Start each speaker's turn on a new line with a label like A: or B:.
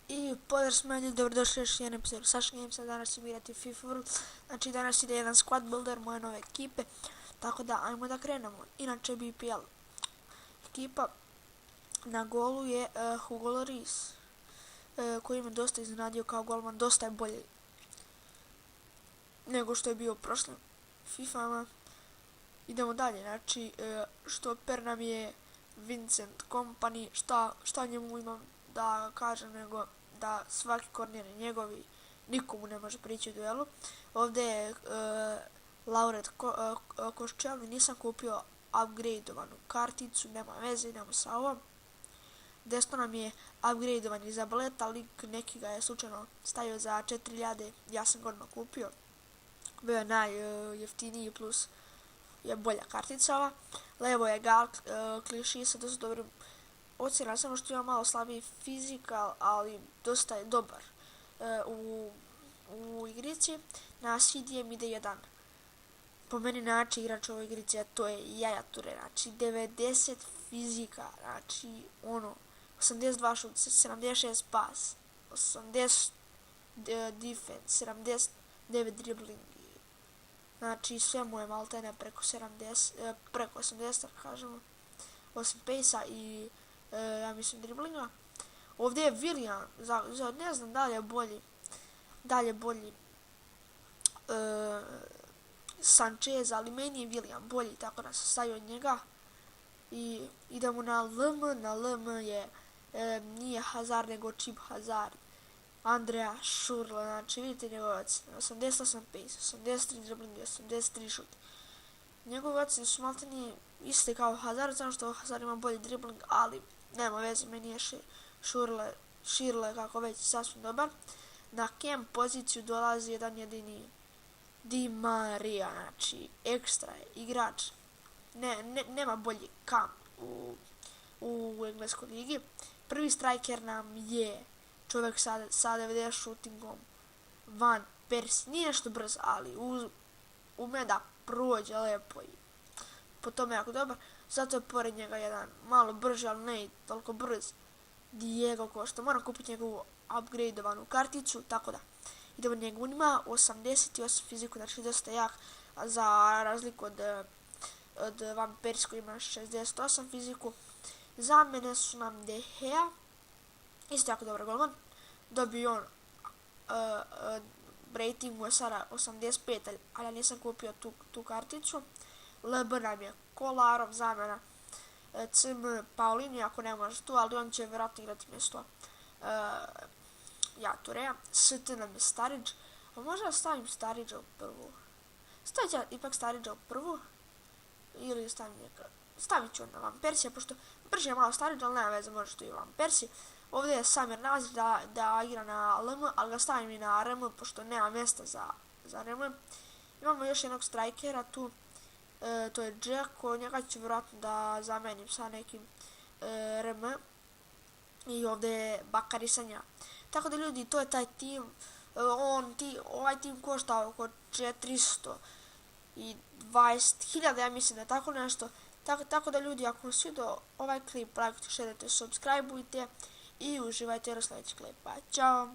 A: I pozdrav s meni, dobrodošli još jedan epizod Saša Gamesa. Danas ćemo igrati FIFA World. Znači danas ide jedan squad builder moje nove ekipe. Tako da ajmo da krenemo. Inače BPL ekipa na golu je Hugo Lloris, koji me dosta iznenadio kao golman. Dosta je bolji nego što je bio u prošlim FIFama. Idemo dalje, znači štoper nam je Vincent Kompany. Šta njemu imam da kažem nego da svaki korner je njegov i nikomu ne može prići u duelu. Ovdje je Lauret Koščelni, nisam kupio upgradeovanu karticu, nema veze, idemo sa ovom. Desno nam je upgradeovan iz Zabaleta, lik neki ga je slučajno stavio za 4000, ja sam ga odmah kupio. Bio je najjeftiniji plus je bolja kartica ova. Levo je Gal Kliši sa dosta dobrim ocjena, samo što ima malo slabiji fizikal, ali dosta je dobar u igrici. Na CDM ide jedan po meni najjači igrač u ovoj igrici, a to je Yaya Toure, znači 90 fizika, znači 82 šut, 76 pas, 80 defense, 79 dribbling, znači sve mu je maltene preko 80, kažemo, osim pace-a i ja mislim driblinga. Ovdje je Willian, ne znam da li je bolji Sanchez, ali meni je Willian bolji, tako da sam stavio od njega. I idemo na LM, na LM je nije Hazard nego Chip Hazard, Andrea Schürrle, znači vidite njegove ocjene, 88 pace, 83 dribbling, 83 šut. Njegove ocjene su maltene iste kao Hazard, samo što Hazard ima bolji dribbling, ali nema veze, meni je Schürrle kako već sasvim dobar. Na cam poziciju dolazi jedan jedini Di Maria, znači ekstra je igrač, nema bolji cam u engleskoj ligi. Prvi striker nam je čovjek sa 90 shootingom, Van Persie, nije nešto brz, ali ume da prođe lepo i po tome jako dobar. Zato je pored njega jedan malo brži, ali ne toliko brz, Diego Costa. Moram kupiti njegovu upgradeovanu karticu, tako da idemo njegu. On ima 88 fiziku, znači dosta jak, za razliku od Van Persie koji ima 68 fiziku. Zamene su nam De Gea, isto jako dobar golman. Dobio on rating mu je sada 85, ali ja nisam kupio tu karticu. LB nam je Kolarov, zamena CM Paulini, ako ne može tu, ali on će vjerojatno igrati mjesto Yaya Tourea. ST nam je Sturridge, a možda stavim Sturridgea u prvu. Stavit ću ipak Sturridgea u prvu, ili stavit ću na Van Persie, pošto brže je malo Sturridge, ali nema veze, može tu i Van Persie. Ovdje je Samir Nasri da igra na LM, ali ga stavim i na RM, pošto nema mjesta za RM. Imamo još jednog strikera tu, to je Džeko, njega ću vjerojatno da zamenim sa nekim RM. I ovdje je Bakary Sagna. Tako da ljudi, to je taj tim. Ovaj tim košta oko 420.000, ja mislim da je tako nešto. Tako da ljudi, ako vam svidio ovaj klip, lajkujte, šerujte, subscribeujte i uživajte u sljedećeg klipa. Ćao!